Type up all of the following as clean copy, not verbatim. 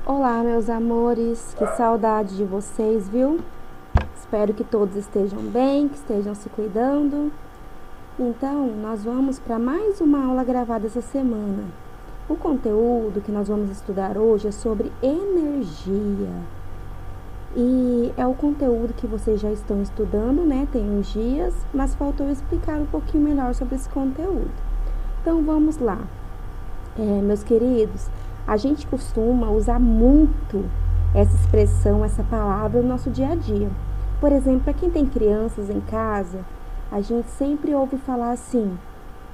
Olá, meus amores, que saudade de vocês, viu? Espero que todos estejam bem, que estejam se cuidando. Então, nós vamos para mais uma aula gravada essa semana. O conteúdo que nós vamos estudar hoje é sobre energia. E é o conteúdo que vocês já estão estudando, né? Tem uns dias, mas faltou explicar um pouquinho melhor sobre esse conteúdo. Então, vamos lá. Meus queridos, a gente costuma usar muito essa expressão, essa palavra no nosso dia a dia. Por exemplo, para quem tem crianças em casa, a gente sempre ouve falar assim: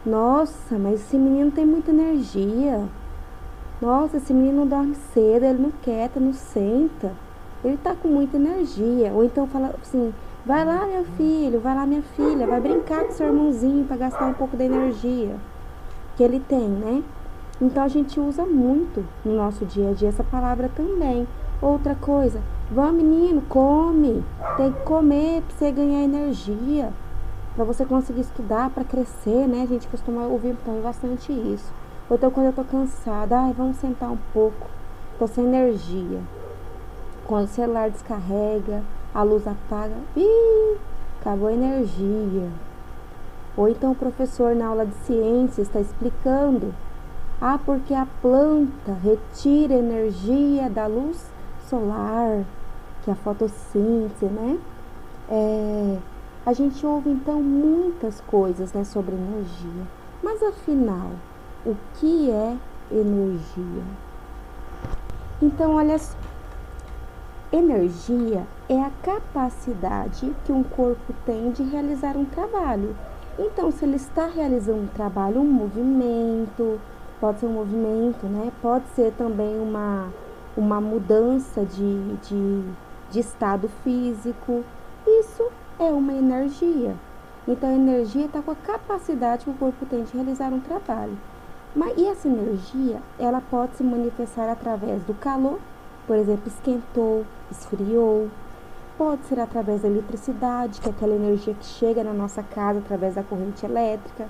nossa, mas esse menino tem muita energia. Nossa, esse menino não dorme cedo, ele não quieta, não senta. Ele tá com muita energia. Ou então fala assim: vai lá, meu filho, vai lá, minha filha, vai brincar com seu irmãozinho para gastar um pouco da energia que ele tem, né? Então, a gente usa muito no nosso dia a dia essa palavra também. Outra coisa, vamos menino, come, tem que comer para você ganhar energia, para você conseguir estudar, para crescer, né? A gente costuma ouvir também bastante isso. Ou então, quando eu tô cansada, vamos sentar um pouco, tô sem energia. Quando o celular descarrega, a luz apaga, acabou a energia. Ou então o professor na aula de ciências está explicando: porque a planta retira energia da luz solar, que é a fotossíntese, né? A gente ouve então muitas coisas, né, sobre energia. Mas afinal, o que é energia? Então, olha só. Energia é a capacidade que um corpo tem de realizar um trabalho. Então, se ele está realizando um trabalho, um movimento, pode ser um movimento, né? Pode ser também uma mudança de estado físico. Isso é uma energia. Então, a energia está com a capacidade que o corpo tem de realizar um trabalho. E essa energia, ela pode se manifestar através do calor, por exemplo, esquentou, esfriou. Pode ser através da eletricidade, que é aquela energia que chega na nossa casa através da corrente elétrica.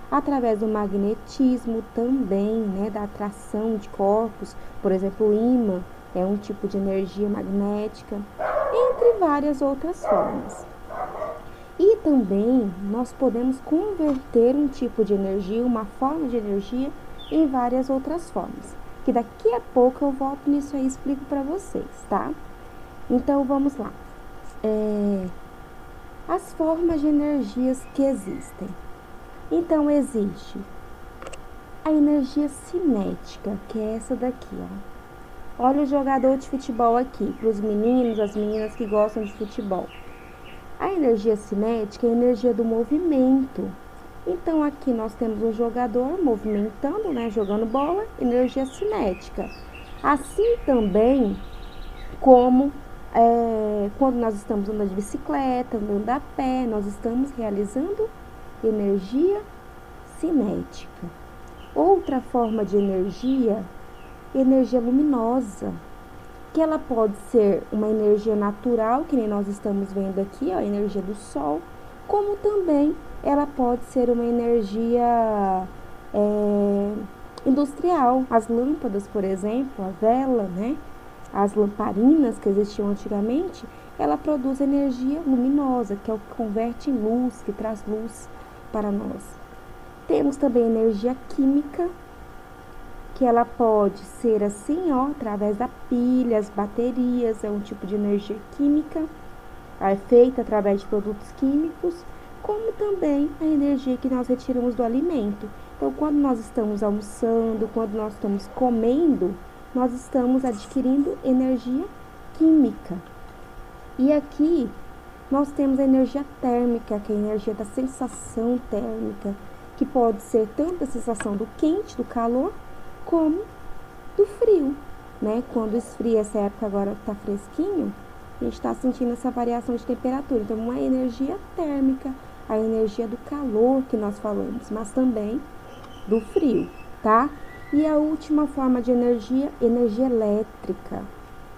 Através do magnetismo também, né, da atração de corpos, por exemplo, o ímã é um tipo de energia magnética, entre várias outras formas. E também nós podemos converter um tipo de energia, uma forma de energia, em várias outras formas, que daqui a pouco eu volto nisso aí e explico para vocês, tá? Então, vamos lá. As formas de energias que existem. Então, existe a energia cinética, que é essa daqui, ó. Olha o jogador de futebol aqui, para os meninos, as meninas que gostam de futebol. A energia cinética é a energia do movimento. Então, aqui nós temos um jogador movimentando, né, jogando bola, energia cinética. Assim também como quando nós estamos andando de bicicleta, andando a pé, nós estamos realizando energia cinética. Outra forma de energia luminosa, que ela pode ser uma energia natural, que nem nós estamos vendo aqui, ó, a energia do sol, como também ela pode ser uma energia industrial. As lâmpadas, por exemplo, a vela, né? As lamparinas que existiam antigamente, ela produz energia luminosa, que é o que converte em luz, que traz luz para nós. Temos também energia química, que ela pode ser assim, ó, através da pilha, as baterias, é um tipo de energia química, é feita através de produtos químicos, como também a energia que nós retiramos do alimento. Então, quando nós estamos almoçando, quando nós estamos comendo, nós estamos adquirindo energia química. E aqui nós temos a energia térmica, que é a energia da sensação térmica, que pode ser tanto a sensação do quente, do calor, como do frio, né? Quando esfria, essa época agora está fresquinho, a gente está sentindo essa variação de temperatura. Então, uma energia térmica, a energia do calor que nós falamos, mas também do frio, tá? E a última forma de energia, energia elétrica,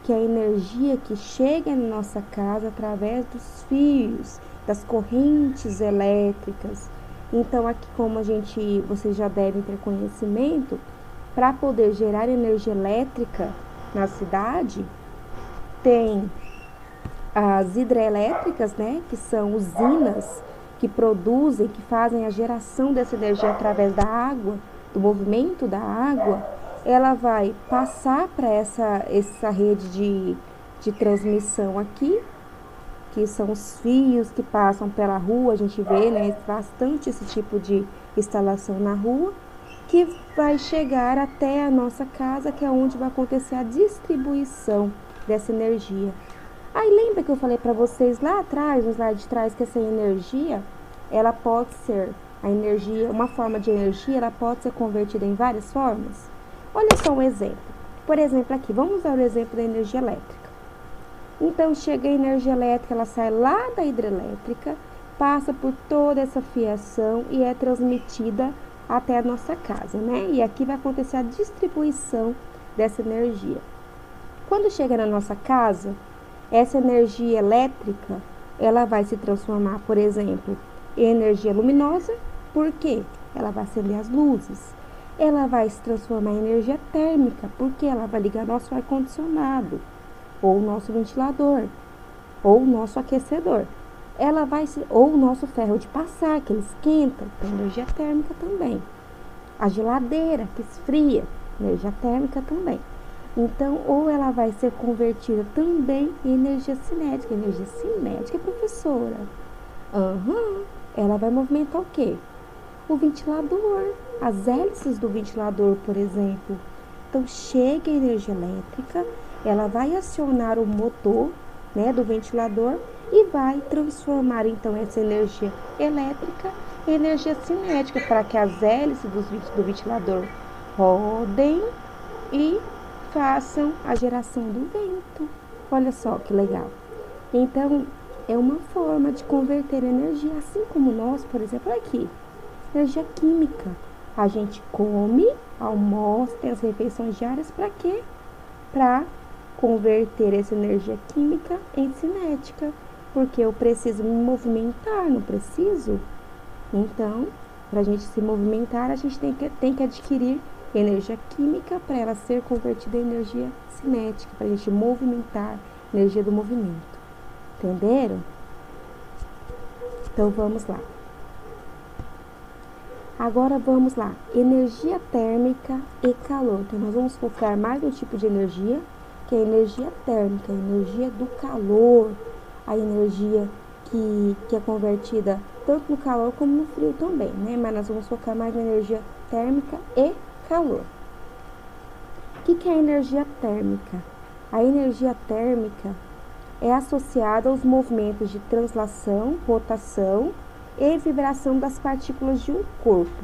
que é a energia que chega na nossa casa através dos fios, das correntes elétricas. Então, aqui como vocês já devem ter conhecimento, para poder gerar energia elétrica, na cidade, tem as hidrelétricas, né, que são usinas que produzem, que fazem a geração dessa energia através da água, do movimento da água. Ela vai passar para essa rede de transmissão aqui, que são os fios que passam pela rua. A gente vê, né, bastante esse tipo de instalação na rua, que vai chegar até a nossa casa, que é onde vai acontecer a distribuição dessa energia. Aí lembra que eu falei para vocês lá atrás, no slide de trás, que essa energia, ela pode ser, a energia, uma forma de energia, ela pode ser convertida em várias formas? Olha só um exemplo. Por exemplo, aqui, vamos usar o exemplo da energia elétrica. Então, chega a energia elétrica, ela sai lá da hidrelétrica, passa por toda essa fiação e é transmitida até a nossa casa, né? E aqui vai acontecer a distribuição dessa energia. Quando chega na nossa casa, essa energia elétrica, ela vai se transformar, por exemplo, em energia luminosa. Por quê? Ela vai acender as luzes. Ela vai se transformar em energia térmica, porque ela vai ligar nosso ar-condicionado, ou o nosso ventilador, ou o nosso aquecedor. Ela vai ou o nosso ferro de passar, que ele esquenta, tem energia térmica também. A geladeira, que esfria, energia térmica também. Então, ou ela vai ser convertida também em energia cinética. Energia cinética, professora? Ela vai movimentar o quê? O ventilador, as hélices do ventilador, por exemplo. Então, chega a energia elétrica, ela vai acionar o motor, né, do ventilador e vai transformar, então, essa energia elétrica em energia cinética, para que as hélices do ventilador rodem e façam a geração do vento. Olha só que legal. Então, é uma forma de converter energia, assim como nós, por exemplo, aqui, energia química. A gente come, almoça, tem as refeições diárias, para quê? Para converter essa energia química em cinética, porque eu preciso me movimentar, não preciso? Então, para a gente se movimentar, a gente tem que adquirir energia química para ela ser convertida em energia cinética, para a gente movimentar, energia do movimento. Entenderam? Então, vamos lá. Agora, vamos lá. Energia térmica e calor. Então, nós vamos focar mais no tipo de energia, que é a energia térmica, a energia do calor, a energia que é convertida tanto no calor como no frio também, né? Mas nós vamos focar mais na energia térmica e calor. O que é a energia térmica? A energia térmica é associada aos movimentos de translação, rotação e vibração das partículas de um corpo.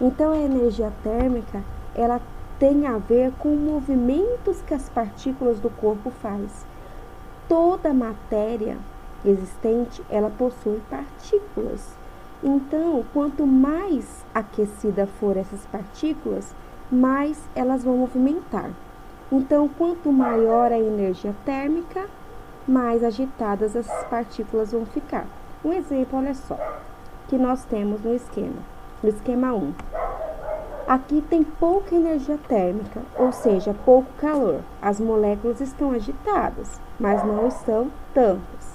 Então, a energia térmica, ela tem a ver com movimentos que as partículas do corpo faz. Toda matéria existente, ela possui partículas. Então, quanto mais aquecida for essas partículas, mais elas vão movimentar. Então, quanto maior a energia térmica, mais agitadas essas partículas vão ficar. Um exemplo, olha só, que nós temos no esquema 1. Aqui tem pouca energia térmica, ou seja, pouco calor. As moléculas estão agitadas, mas não estão tantas.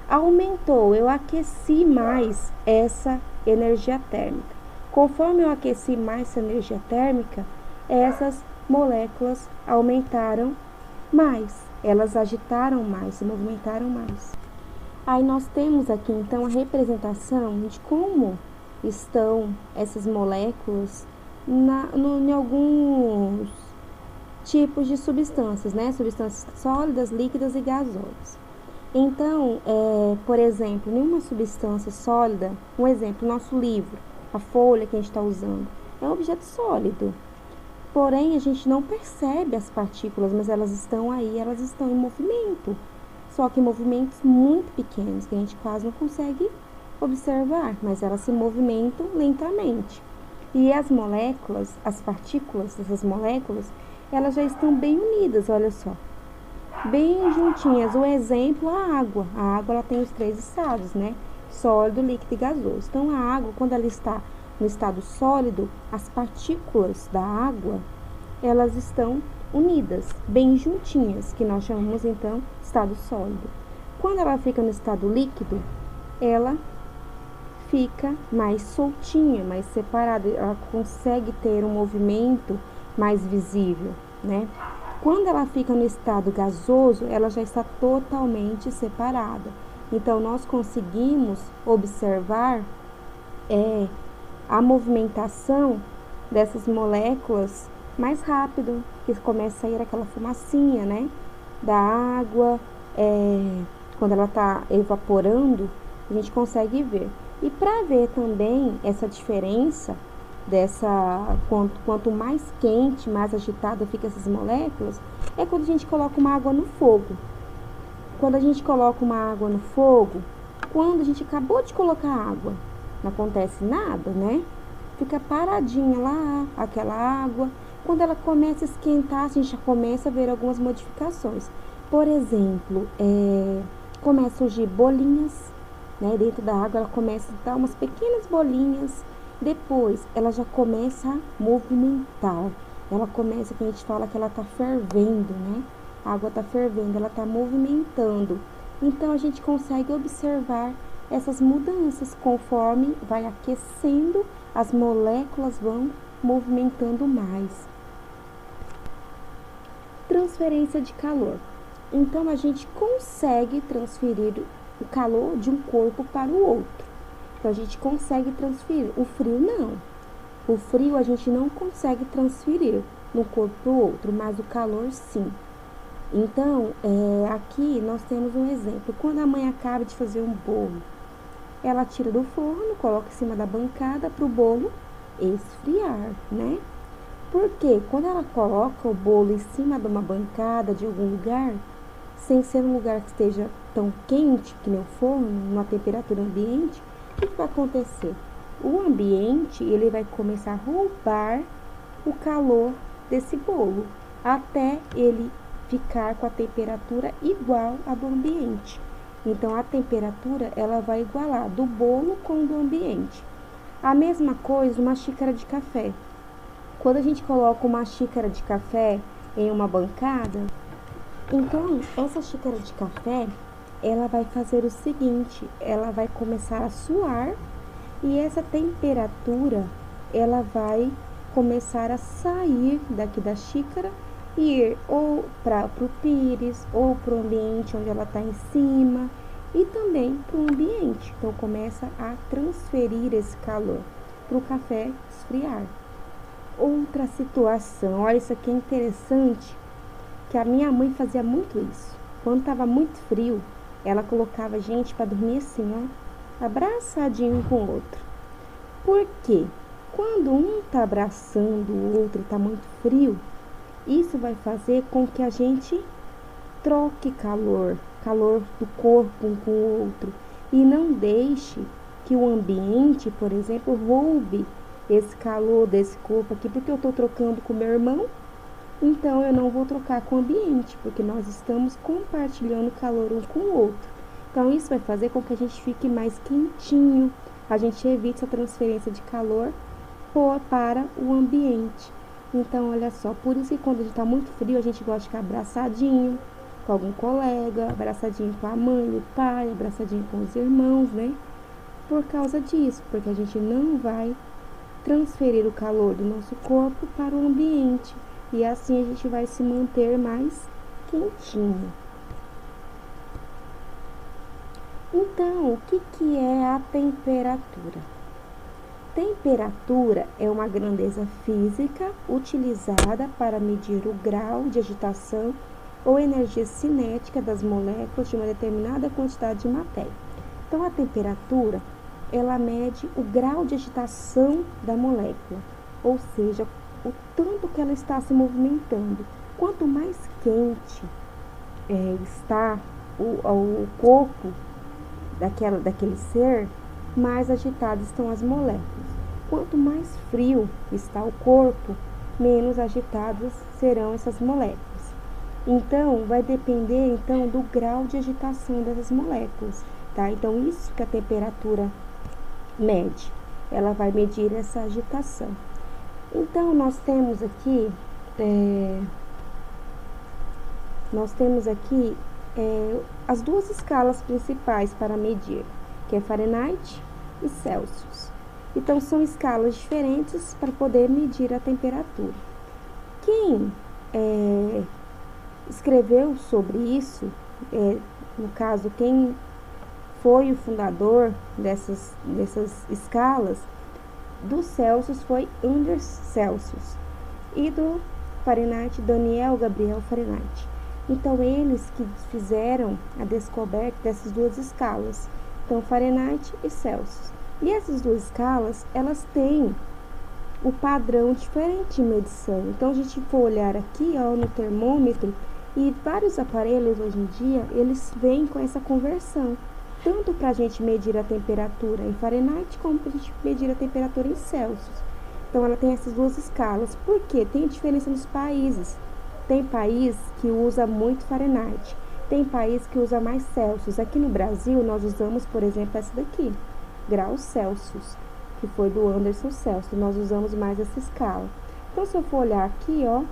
Aumentou, eu aqueci mais essa energia térmica. Conforme eu aqueci mais essa energia térmica, essas moléculas aumentaram mais, elas agitaram mais, se movimentaram mais. Aí nós temos aqui então a representação de como estão essas moléculas em alguns tipos de substâncias, né? Substâncias sólidas, líquidas e gasosas. Então, por exemplo, nenhuma substância sólida, um exemplo, nosso livro, a folha que a gente está usando, é um objeto sólido. Porém, a gente não percebe as partículas, mas elas estão aí, elas estão em movimento. Só que em movimentos muito pequenos, que a gente quase não consegue observar, mas elas se movimentam lentamente. E as moléculas, as partículas dessas moléculas, elas já estão bem unidas, olha só. Bem juntinhas. O exemplo, a água. A água, ela tem os 3 estados, né? Sólido, líquido e gasoso. Então, a água, quando ela está no estado sólido, as partículas da água, elas estão unidas, bem juntinhas, que nós chamamos então estado sólido. Quando ela fica no estado líquido, ela fica mais soltinha, mais separada, ela consegue ter um movimento mais visível, né? Quando ela fica no estado gasoso, ela já está totalmente separada. Então, nós conseguimos observar a movimentação dessas moléculas mais rápido, que começa a sair aquela fumacinha, né? Da água, quando ela está evaporando, a gente consegue ver. E para ver também essa diferença quanto mais quente, mais agitada fica essas moléculas, é quando a gente coloca uma água no fogo. Quando a gente coloca uma água no fogo, quando a gente acabou de colocar água, não acontece nada, né? Fica paradinha lá, aquela água. Quando ela começa a esquentar, a gente já começa a ver algumas modificações. Por exemplo, começa a surgir bolinhas, né? Dentro da água, ela começa a dar umas pequenas bolinhas. Depois, ela já começa a movimentar. Ela começa, que a gente fala que ela tá fervendo, né? A água tá fervendo, ela tá movimentando. Então, a gente consegue observar essas mudanças conforme vai aquecendo, as moléculas vão movimentando mais. Transferência de calor. Então, a gente consegue transferir o calor de um corpo para o outro. Então, a gente consegue transferir. O frio, não. O frio, a gente não consegue transferir de um corpo para o outro, mas o calor, sim. Então, aqui nós temos um exemplo. Quando a mãe acaba de fazer um bolo, ela tira do forno, coloca em cima da bancada para o bolo esfriar, né? Porque quando ela coloca o bolo em cima de uma bancada de algum lugar, sem ser um lugar que esteja tão quente que nem o forno, numa temperatura ambiente, o que vai acontecer? O ambiente, ele vai começar a roubar o calor desse bolo, até ele ficar com a temperatura igual à do ambiente. Então, a temperatura, ela vai igualar do bolo com o do ambiente. A mesma coisa, uma xícara de café. Quando a gente coloca uma xícara de café em uma bancada, então, essa xícara de café, ela vai fazer o seguinte, ela vai começar a suar e essa temperatura, ela vai começar a sair daqui da xícara e ir ou para o pires, ou para o ambiente onde ela está em cima e também para o ambiente. Então, começa a transferir esse calor para o café esfriar. Outra situação, olha, isso aqui é interessante, que a minha mãe fazia muito isso. Quando estava muito frio, ela colocava a gente para dormir assim, ó, abraçadinho um com o outro. Por quê? Quando um tá abraçando o outro, tá muito frio, isso vai fazer com que a gente troque calor do corpo um com o outro, e não deixe que o ambiente, por exemplo, roube esse calor desse corpo aqui, porque eu tô trocando com meu irmão, então eu não vou trocar com o ambiente, porque nós estamos compartilhando calor um com o outro. Então, isso vai fazer com que a gente fique mais quentinho, a gente evite essa transferência de calor para o ambiente. Então, olha só, por isso que quando a gente tá muito frio, a gente gosta de ficar abraçadinho com algum colega, abraçadinho com a mãe, o pai, abraçadinho com os irmãos, né? Por causa disso, porque a gente não vai transferir o calor do nosso corpo para o ambiente. E assim a gente vai se manter mais quentinho. Então, o que é a temperatura? Temperatura é uma grandeza física utilizada para medir o grau de agitação ou energia cinética das moléculas de uma determinada quantidade de matéria. Então, a temperatura, ela mede o grau de agitação da molécula, ou seja, o tanto que ela está se movimentando. Quanto mais quente está o corpo daquele ser, mais agitadas estão as moléculas. Quanto mais frio está o corpo, menos agitadas serão essas moléculas. Então, vai depender do grau de agitação dessas moléculas, tá? Então, isso que a temperatura mede, ela vai medir essa agitação. Então, nós temos aqui nós temos aqui as duas escalas principais para medir, que é Fahrenheit e Celsius. Então, são escalas diferentes para poder medir a temperatura. Quem escreveu sobre isso, no caso, quem foi o fundador dessas escalas, do Celsius foi Anders Celsius e do Fahrenheit, Daniel Gabriel Fahrenheit. Então, eles que fizeram a descoberta dessas duas escalas, então Fahrenheit e Celsius. E essas duas escalas, elas têm o padrão diferente de medição. Então, a gente for olhar aqui, ó, no termômetro, e vários aparelhos hoje em dia, eles vêm com essa conversão, tanto para a gente medir a temperatura em Fahrenheit, como para a gente medir a temperatura em Celsius. Então, ela tem essas duas escalas. Por quê? Tem diferença nos países. Tem país que usa muito Fahrenheit, tem país que usa mais Celsius. Aqui no Brasil, nós usamos, por exemplo, essa daqui, graus Celsius, que foi do Anderson Celsius. Nós usamos mais essa escala. Então, se eu for olhar aqui, ó,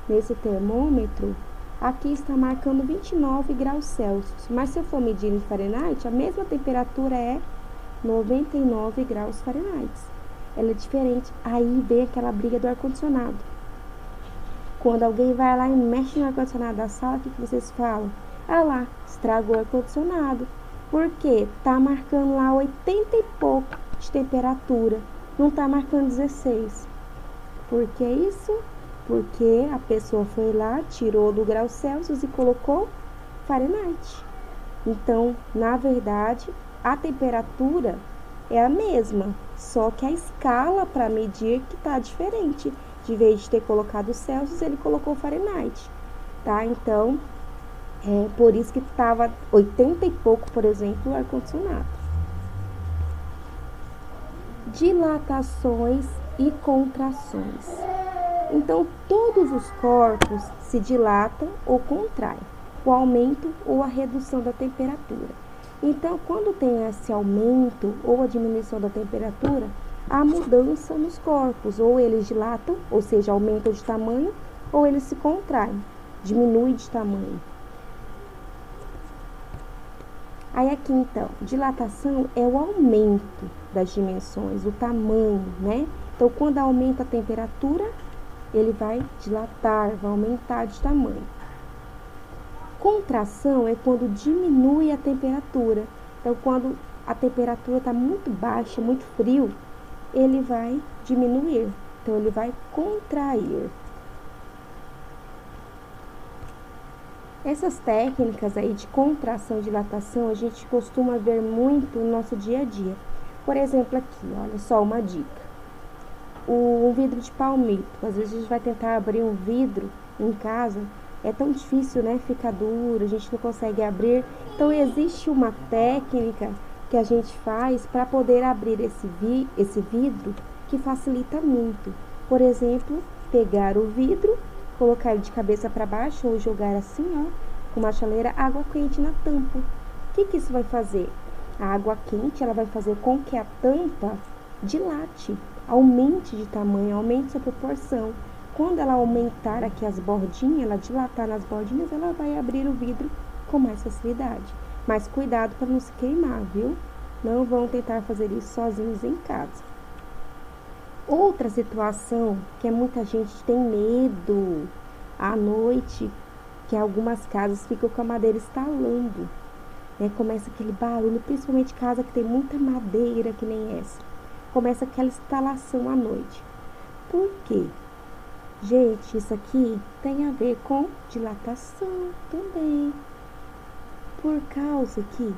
nesse termômetro, aqui está marcando 29 graus Celsius. Mas se eu for medir em Fahrenheit, a mesma temperatura é 99 graus Fahrenheit. Ela é diferente. Aí vem aquela briga do ar-condicionado. Quando alguém vai lá e mexe no ar-condicionado da sala, o que vocês falam? Ah lá, estragou o ar-condicionado. Por quê? Tá marcando lá 80 e pouco de temperatura. Não tá marcando 16. Por que isso? Porque a pessoa foi lá, tirou do grau Celsius e colocou Fahrenheit. Então, na verdade, a temperatura é a mesma, só que a escala para medir que tá diferente. De vez de ter colocado Celsius, ele colocou Fahrenheit, tá? Então, por isso que estava 80 e pouco, por exemplo, o ar-condicionado. Dilatações e contrações. Então, todos os corpos se dilatam ou contraem, o aumento ou a redução da temperatura. Então, quando tem esse aumento ou a diminuição da temperatura, há mudança nos corpos, ou eles dilatam, ou seja, aumentam de tamanho, ou eles se contraem, diminuem de tamanho. Aí aqui, então, dilatação é o aumento das dimensões, o tamanho, né? Então, quando aumenta a temperatura, ele vai dilatar, vai aumentar de tamanho. Contração é quando diminui a temperatura. Então, quando a temperatura está muito baixa, muito frio, ele vai diminuir. Então, ele vai contrair. Essas técnicas aí de contração e dilatação, a gente costuma ver muito no nosso dia a dia. Por exemplo, aqui, olha só uma dica. Um vidro de palmito. Às vezes a gente vai tentar abrir um vidro em casa, é tão difícil, né? Fica duro, a gente não consegue abrir. Então, existe uma técnica que a gente faz para poder abrir esse vidro que facilita muito. Por exemplo, pegar o vidro, colocar ele de cabeça para baixo ou jogar assim, ó, com uma chaleira, água quente na tampa. O que isso vai fazer? A água quente, ela vai fazer com que a tampa dilate, aumente de tamanho, aumente sua proporção. Quando ela aumentar aqui as bordinhas, ela dilatar nas bordinhas, ela vai abrir o vidro com mais facilidade. Mas cuidado para não se queimar, viu? Não vão tentar fazer isso sozinhos em casa. Outra situação que muita gente tem medo à noite, que algumas casas ficam com a madeira estalando, né? Começa aquele barulho, principalmente casa que tem muita madeira, que nem essa. Começa aquela instalação à noite. Por quê? Gente, isso aqui tem a ver com dilatação também. Por causa que,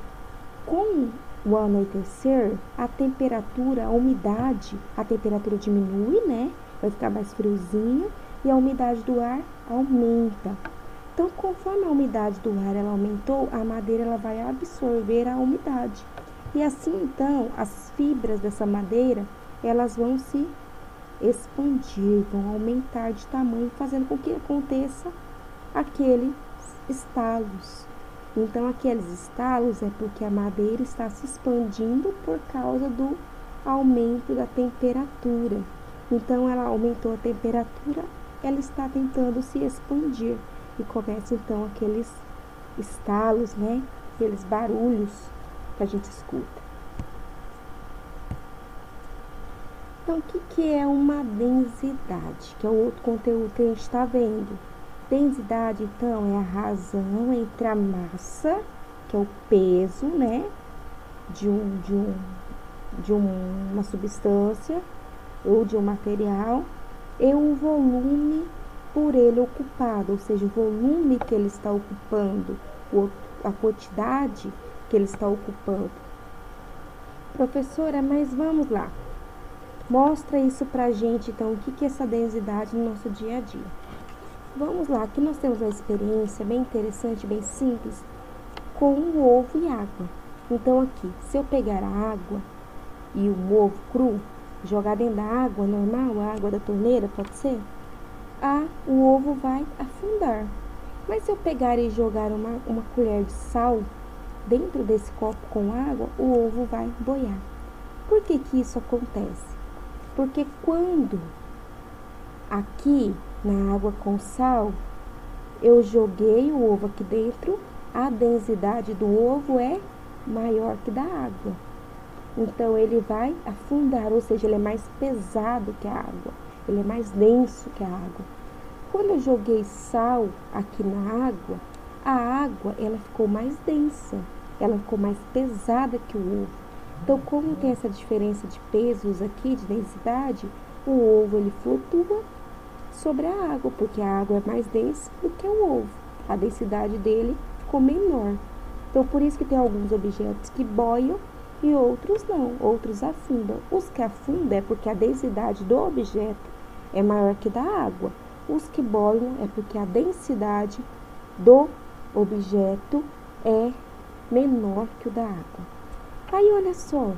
com o anoitecer, a temperatura, a umidade, a temperatura diminui, né? Vai ficar mais friozinho e a umidade do ar aumenta. Então, conforme a umidade do ar ela aumentou, a madeira ela vai absorver a umidade. E assim, então, as fibras dessa madeira, elas vão se expandir, vão aumentar de tamanho, fazendo com que aconteça aqueles estalos. Então, aqueles estalos é porque a madeira está se expandindo por causa do aumento da temperatura. Então, ela aumentou a temperatura, ela está tentando se expandir. e começa então aqueles estalos, né? Aqueles barulhos que a gente escuta. Então, o que é uma densidade? Que é o outro conteúdo que a gente está vendo. Densidade, então, é a razão entre a massa, que é o peso, né? De uma substância ou de um material, e o volume por ele ocupado, ou seja, o volume que ele está ocupando, a quantidade que ele está ocupando. Professora, mas vamos lá. Mostra isso pra gente, então, o que é essa densidade no nosso dia a dia. Vamos lá, aqui nós temos uma experiência bem interessante, bem simples, com o ovo e água. Então, aqui, se eu pegar a água e o ovo cru, jogar dentro da água normal, a água da torneira, pode ser? O ovo vai afundar. Mas se eu pegar e jogar uma colher de sal dentro desse copo com água, o ovo vai boiar. Por que isso acontece? Porque quando aqui na água com sal, eu joguei o ovo aqui dentro, a densidade do ovo é maior que da água. Então, ele vai afundar, ou seja, ele é mais pesado que a água. Ele é mais denso que a água. Quando eu joguei sal aqui na água, a água, ela ficou mais densa. Ela ficou mais pesada que o ovo. Então, como tem essa diferença de pesos aqui, de densidade, o ovo, ele flutua sobre a água, porque a água é mais densa do que o ovo. A densidade dele ficou menor. Então, por isso que tem alguns objetos que boiam e outros não, outros afundam. Os que afundam é porque a densidade do objeto é maior que da água. Os que boiam é porque a densidade do objeto é menor que o da água. Aí, olha só,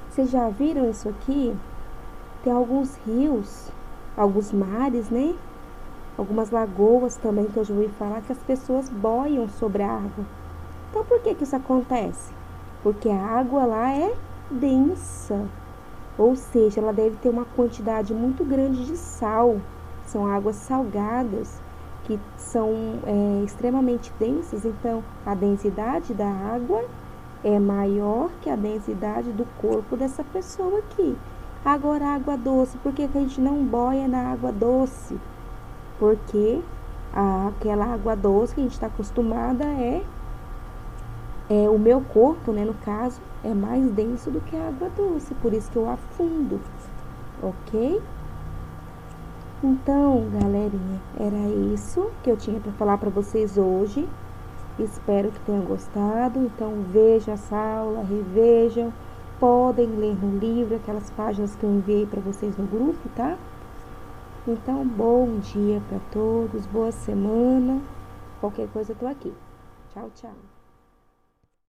vocês já viram isso aqui? Tem alguns rios, alguns mares, né? Algumas lagoas também que eu já ouvi falar que as pessoas boiam sobre a água. Então, por que isso acontece? Porque a água lá é densa, ou seja, ela deve ter uma quantidade muito grande de sal. São águas salgadas que são extremamente densas, então a densidade da água é maior que a densidade do corpo dessa pessoa aqui. Agora, a água doce, por que a gente não boia na água doce? Porque aquela água doce que a gente está acostumada o meu corpo, né, no caso, é mais denso do que a água doce, por isso que eu afundo, ok? Então, galerinha, era isso que eu tinha para falar para vocês hoje. Espero que tenham gostado. Então, vejam essa aula, revejam. Podem ler no livro aquelas páginas que eu enviei para vocês no grupo, tá? Então, bom dia para todos, boa semana. Qualquer coisa eu tô aqui. Tchau, tchau.